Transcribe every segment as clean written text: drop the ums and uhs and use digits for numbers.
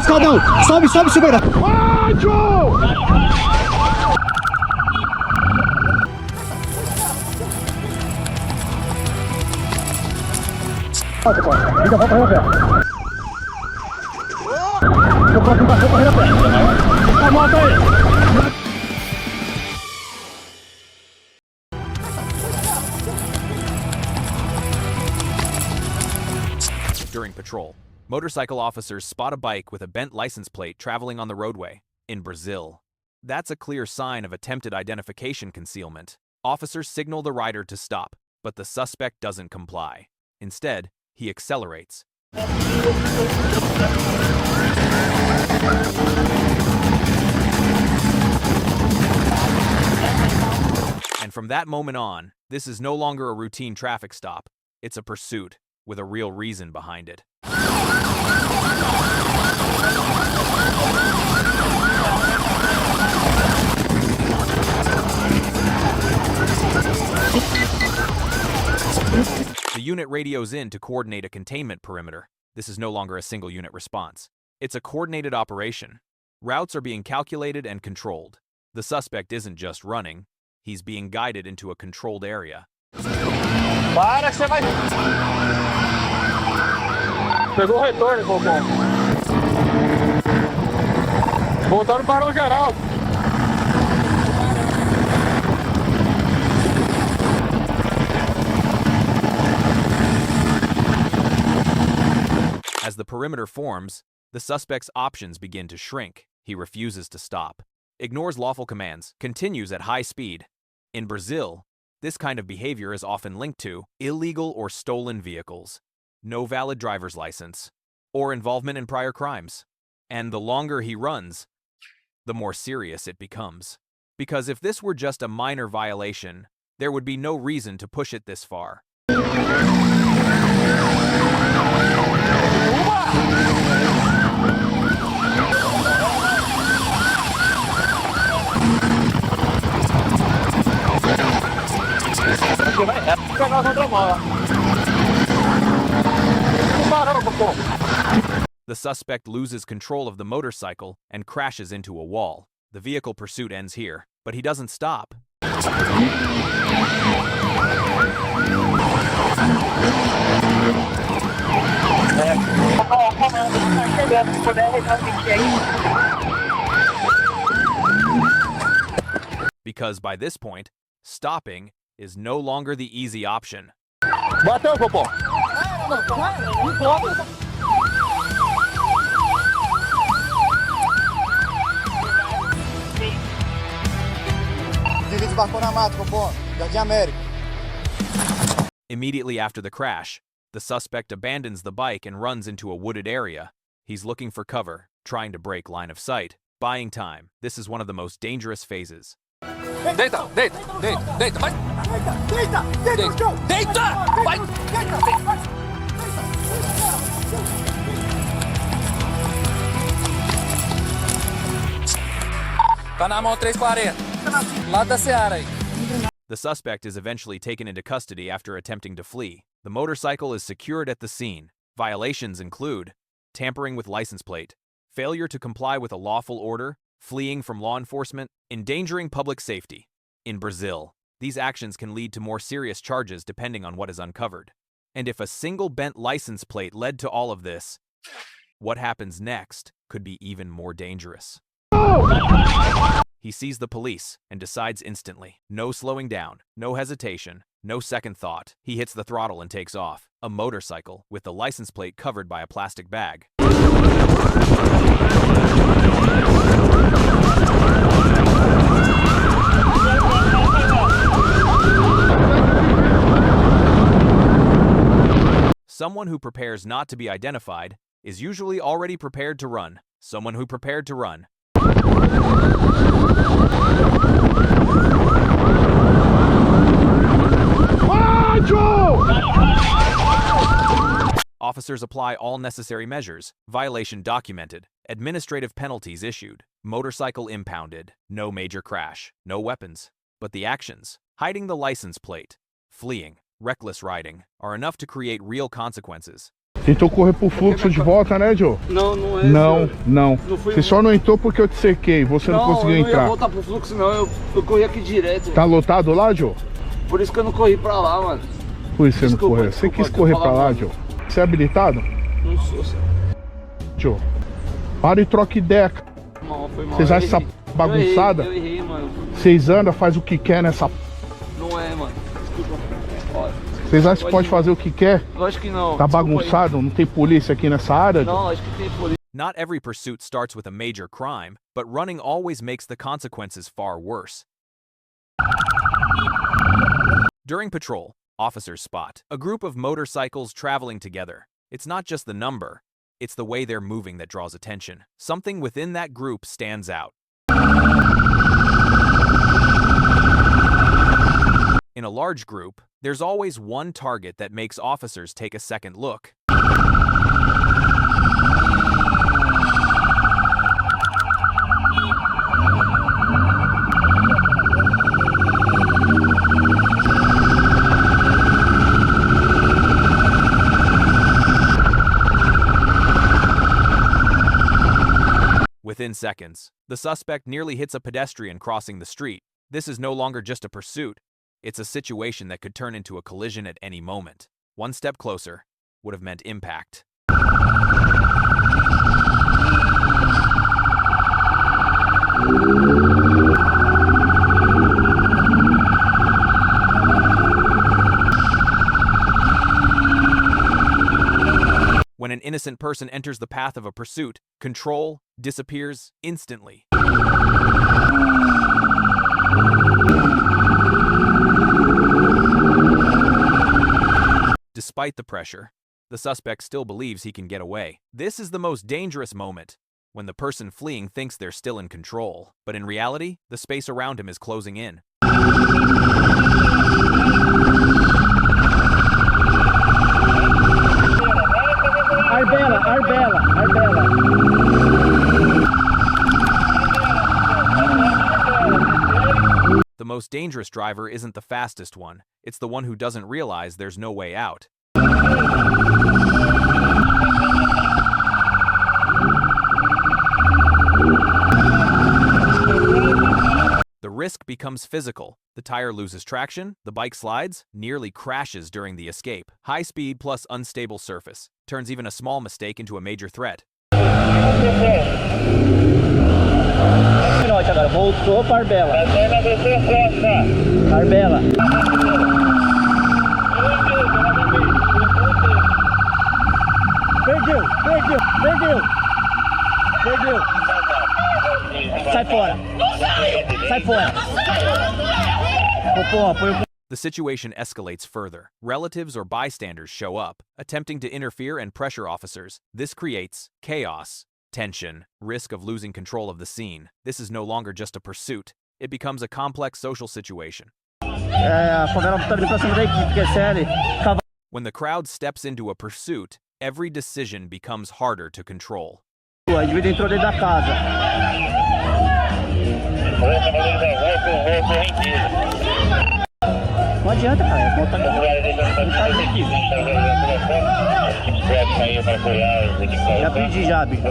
escadão. Sobe, sobe, segura. Liga, volta, correndo a pé. Eu posso embaixo, correndo a pé. A moto aí. During patrol, motorcycle officers spot a bike with a bent license plate traveling on the roadway in Brazil. That's a clear sign of attempted identification concealment. Officers signal the rider to stop, but the suspect doesn't comply. Instead, he accelerates. And from that moment on, this is no longer a routine traffic stop. It's a pursuit with a real reason behind it. The unit radios in to coordinate a containment perimeter. This is no longer a single unit response. It's a coordinated operation. Routes are being calculated and controlled. The suspect isn't just running, he's being guided into a controlled area. Para que você vai. Pegou o retorno, Cocô. Voltando para o geral. As the perimeter forms, the suspect's options begin to shrink. He refuses to stop, ignores lawful commands, continues at high speed. In Brazil, this kind of behavior is often linked to illegal or stolen vehicles, no valid driver's license, or involvement in prior crimes. And the longer he runs, the more serious it becomes. Because if this were just a minor violation, there would be no reason to push it this far. The suspect loses control of the motorcycle and crashes into a wall. The vehicle pursuit ends here, but he doesn't stop. Because by this point, stopping is no longer the easy option. Bateu, Popó. Immediately after the crash, the suspect abandons the bike and runs into a wooded area. He's looking for cover, trying to break line of sight, buying time. This is one of the most dangerous phases. Deita, deita, deita, deita, vai. Deita, deita, deita, vai. Tá na mão 340. Lá da Seara aí. The suspect is eventually taken into custody after attempting to flee. The motorcycle is secured at the scene. Violations include tampering with license plate, failure to comply with a lawful order, fleeing from law enforcement, endangering public safety. In Brazil, these actions can lead to more serious charges depending on what is uncovered. And if a single bent license plate led to all of this, what happens next could be even more dangerous. He sees the police and decides instantly. No slowing down, no hesitation, no second thought. He hits the throttle and takes off. A motorcycle with the license plate covered by a plastic bag. Someone who prepares not to be identified is usually already prepared to run. Someone who prepared to run. Officers apply all necessary measures. Violation documented. Administrative penalties issued. Motorcycle impounded. No major crash. No weapons. But the actions, hiding the license plate, fleeing, reckless riding, are enough to create real consequences. Tentou correr pro fluxo de volta, né, Joe? Não, não é. Não, senhor. não. Não fui- Você só não entrou porque eu te cerquei. Você não conseguiu eu não ia entrar. voltar pro fluxo, não. Eu corri aqui direto. Tá lotado lá, Joe? Por isso que eu não corri pra lá, mano. Por isso você não Desculpa, correu. Você desculpa, quis correr eu pra lá, falava, Joe? Você é habilitado? Não sou, senhor. Joe, para e troca ideia. Foi mal. Vocês Eu acham essa errei. bagunçada? Eu errei, mano. Vocês andam, faz o que quer nessa... Não é, mano. Desculpa. Olha, Vocês acham que pode fazer o que quer? lógico que não. Tá Desculpa aí. bagunçado? Não tem polícia aqui nessa área? Não, acho que tem polícia. Not every pursuit starts with a major crime, but running always makes the consequences far worse. During patrol, officers spot a group of motorcycles traveling together. It's not just the number, it's the way they're moving that draws attention. Something within that group stands out. In a large group, there's always one target that makes officers take a second look. Within seconds, the suspect nearly hits a pedestrian crossing the street. This is no longer just a pursuit. It's a situation that could turn into a collision at any moment. One step closer would have meant impact. When an innocent person enters the path of a pursuit, control disappears instantly. Despite the pressure, the suspect still believes he can get away. This is the most dangerous moment, when the person fleeing thinks they're still in control, but in reality, the space around him is closing in. Arbela. The most dangerous driver isn't the fastest one, it's the one who doesn't realize there's no way out. The risk becomes physical. The tire loses traction, the bike slides, nearly crashes during the escape. High speed plus unstable surface turns even a small mistake into a major threat. Agora voltou para Arbela. Arbela. Perdeu. Sai fora. The situation escalates further. Relatives or bystanders show up, attempting to interfere and pressure officers. This creates chaos, tension, risk of losing control of the scene. This is no longer just a pursuit. It becomes a complex social situation. When the crowd steps into a pursuit, every decision becomes harder to control. O indivíduo entrou dentro da casa. Não adianta, cara. Volta aqui. Já pedi, já, bicho.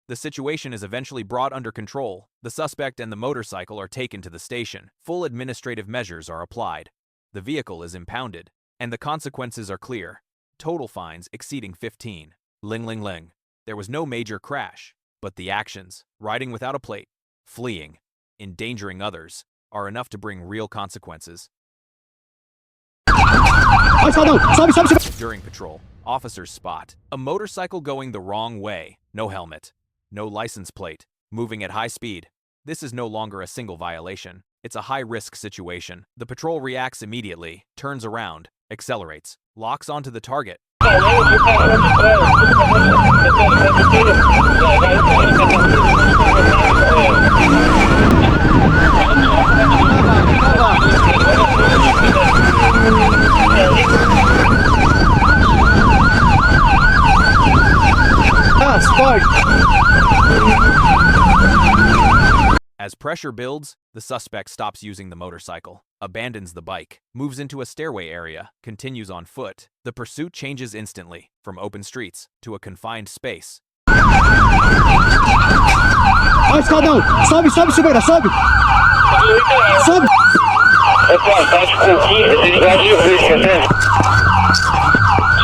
The situation is eventually brought under control. The suspect and the motorcycle are taken to the station. Full administrative measures are applied. The vehicle is impounded, and the consequences are clear. Total fines exceeding 15. Ling ling ling. There was no major crash, but the actions, riding without a plate, fleeing, endangering others, are enough to bring real consequences. During patrol, officers spot a motorcycle going the wrong way. No helmet, no license plate, moving at high speed. This is no longer a single violation. It's a high-risk situation. The patrol reacts immediately, turns around, accelerates, locks onto the target. As pressure builds, the suspect stops using the motorcycle. abandons the bike, moves into a stairway area, continues on foot. The pursuit changes instantly, from open streets to a confined space. Ó, escadão! Sobe, sobe, Silveira, sobe! Sobe! Pessoal, tá de pouquinho, vocês gostam de risco, né?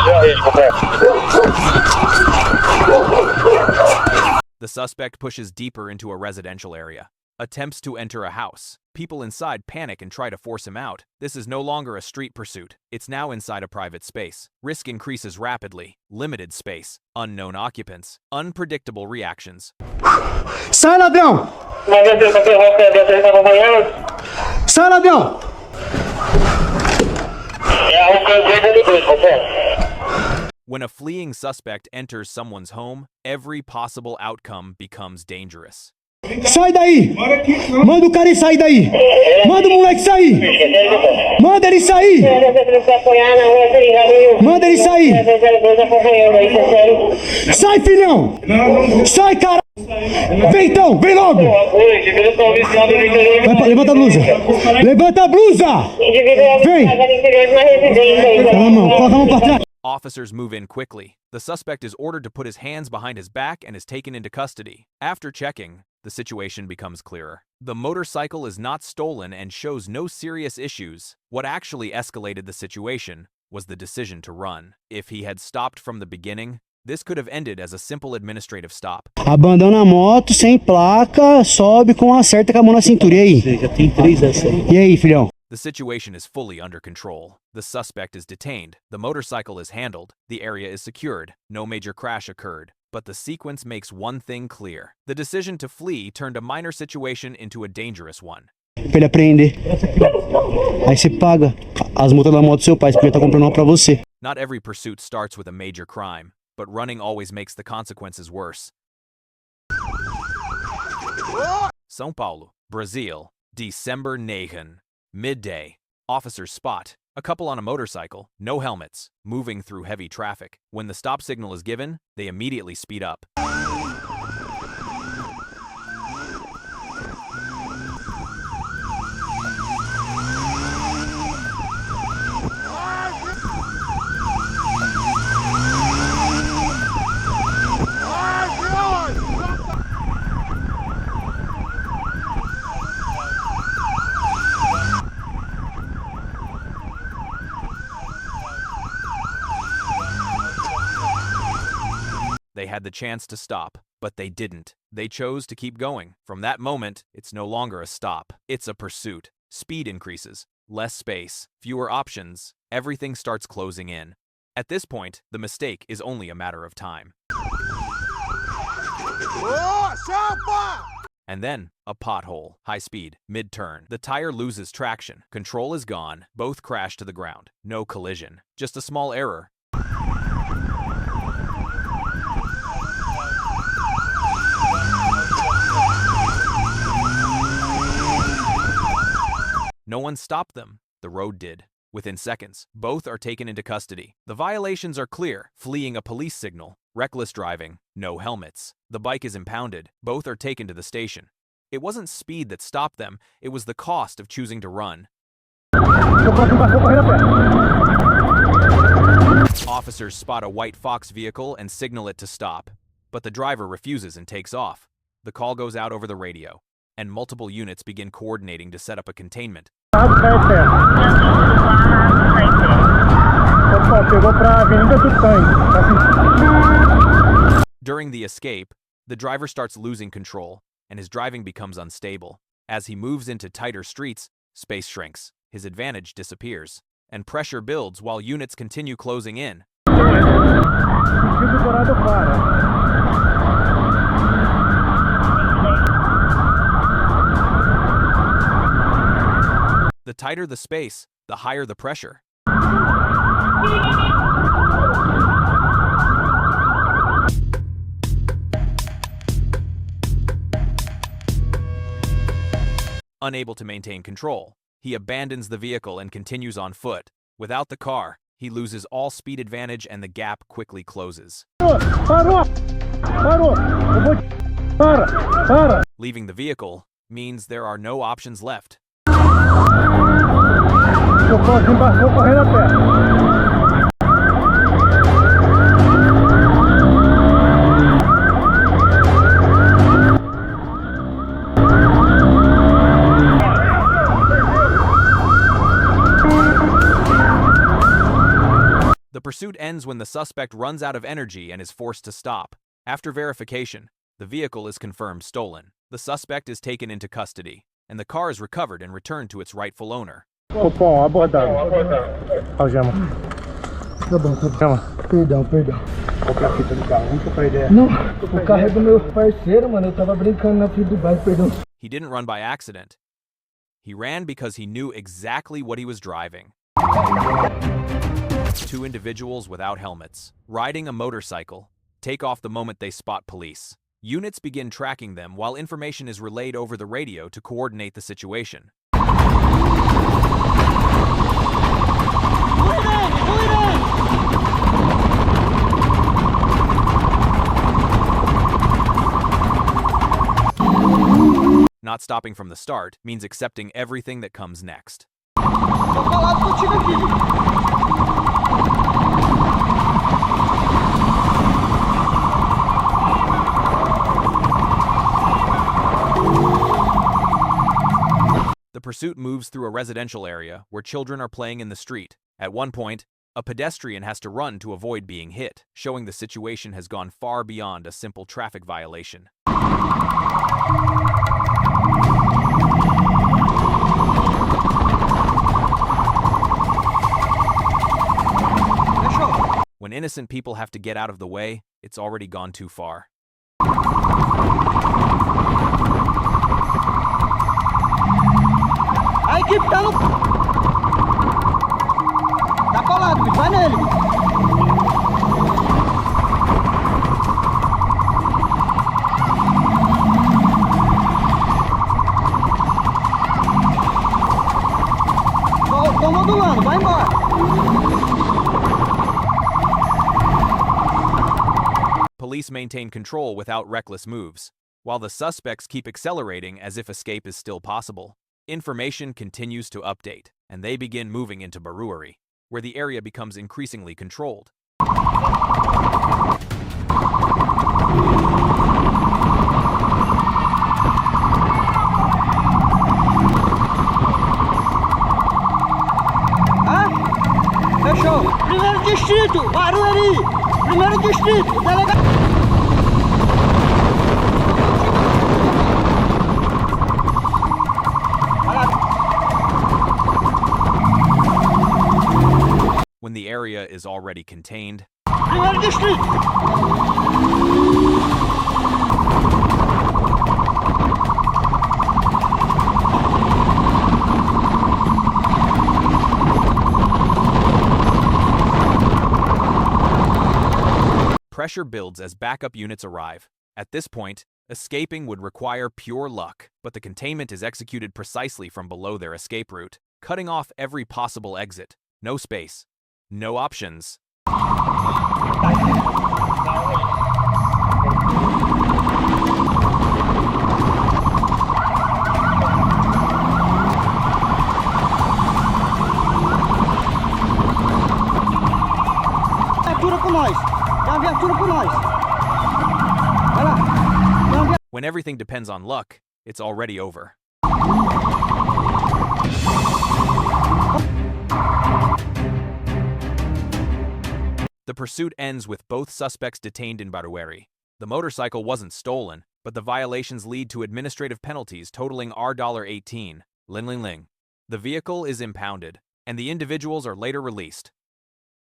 Tira a risco, The suspect pushes deeper into a residential area, attempts to enter a house. People inside panic and try to force him out. This is no longer a street pursuit. It's now inside a private space. Risk increases rapidly. Limited space. Unknown occupants. Unpredictable reactions. Sai, ladrão! Sai, ladrão! When a fleeing suspect enters someone's home, every possible outcome becomes dangerous. Sai daí! Manda o cara sair daí! Manda o moleque sair! Manda ele sair! Manda ele sair! Sai, filhão! Sai, cara! Vem então! Vem logo! Levanta a blusa! Levanta a blusa! Vem! Coloca a mão pra trás! Officers move in quickly. The suspect is ordered to put his hands behind his back and is taken into custody. After checking, the situation becomes clearer. The motorcycle is not stolen and shows no serious issues. What actually escalated the situation was the decision to run. If he had stopped from the beginning, this could have ended as a simple administrative stop. Abandona a moto, sem placa, sobe com acerta com a mão na cintura. E aí? Já tem 3 essa. E aí, filhão? The situation is fully under control. The suspect is detained. The motorcycle is handled. The area is secured. No major crash occurred. But the sequence makes one thing clear. The decision to flee turned a minor situation into a dangerous one. Pra ele aprender. Aí você paga as multas da moto do seu pai, porque ele tá comprando uma pra você. Not every pursuit starts with a major crime, but running always makes the consequences worse. São Paulo, Brazil, December 9. Midday. Officers spot a couple on a motorcycle, no helmets, moving through heavy traffic. When the stop signal is given, they immediately speed up. They had the chance to stop, but they didn't. They chose to keep going. From that moment, it's no longer a stop. It's a pursuit. Speed increases. Less space. Fewer options. Everything starts closing in. At this point, the mistake is only a matter of time. And then, a pothole. High speed. Mid-turn. The tire loses traction. Control is gone. Both crash to the ground. No collision. Just a small error. No one stopped them. The road did. Within seconds, both are taken into custody. The violations are clear: fleeing a police signal, reckless driving, no helmets. The bike is impounded. Both are taken to the station. It wasn't speed that stopped them, it was the cost of choosing to run. Officers spot a white Fox vehicle and signal it to stop, but the driver refuses and takes off. The call goes out over the radio, and multiple units begin coordinating to set up a containment. During the escape, the driver starts losing control, and his driving becomes unstable. As he moves into tighter streets, space shrinks, his advantage disappears, and pressure builds while units continue closing in. The tighter the space, the higher the pressure. Unable to maintain control, he abandons the vehicle and continues on foot. Without the car, he loses all speed advantage and the gap quickly closes. Leaving the vehicle means there are no options left. Vou correndo a pé. The pursuit ends when the suspect runs out of energy and is forced to stop. After verification, the vehicle is confirmed stolen. The suspect is taken into custody, and the car is recovered and returned to its rightful owner. Copom, abordado. Algema. Tá bom. Chama. Perdão. Qual é a fita do carro? Vamos trocar ideia. Não, o carro é do meu parceiro, mano. Eu tava brincando na frente do bairro, perdão. He didn't run by accident. He ran because he knew exactly what he was driving. Two individuals without helmets, riding a motorcycle, take off the moment they spot police. Units begin tracking them while information is relayed over the radio to coordinate the situation. Not stopping from the start means accepting everything that comes next. Tô falando contigo aqui. The pursuit moves through a residential area where children are playing in the street. At one point, a pedestrian has to run to avoid being hit, showing the situation has gone far beyond a simple traffic violation. When innocent people have to get out of the way, it's already gone too far. A equipe tá no... Tá colado, bicho. Vai nele, bicho. Tô modulando, vai embora. Police maintain control without reckless moves, while the suspects keep accelerating as if escape is still possible. Information continues to update, and they begin moving into Barueri, where the area becomes increasingly controlled. Fechou. Primeiro distrito, Barueri. Primeiro distrito, delegado. When the area is already contained, Primeiro distrito. pressure builds as backup units arrive. At this point, escaping would require pure luck, but the containment is executed precisely from below their escape route, cutting off every possible exit. No space. No options. Viatura com nós. Tem uma viatura com nós. Vai lá. Tem uma viatura. When everything depends on luck, it's already over. The pursuit ends with both suspects detained in Barueri. The motorcycle wasn't stolen, but the violations lead to administrative penalties totaling $18. Ling. The vehicle is impounded, and the individuals are later released.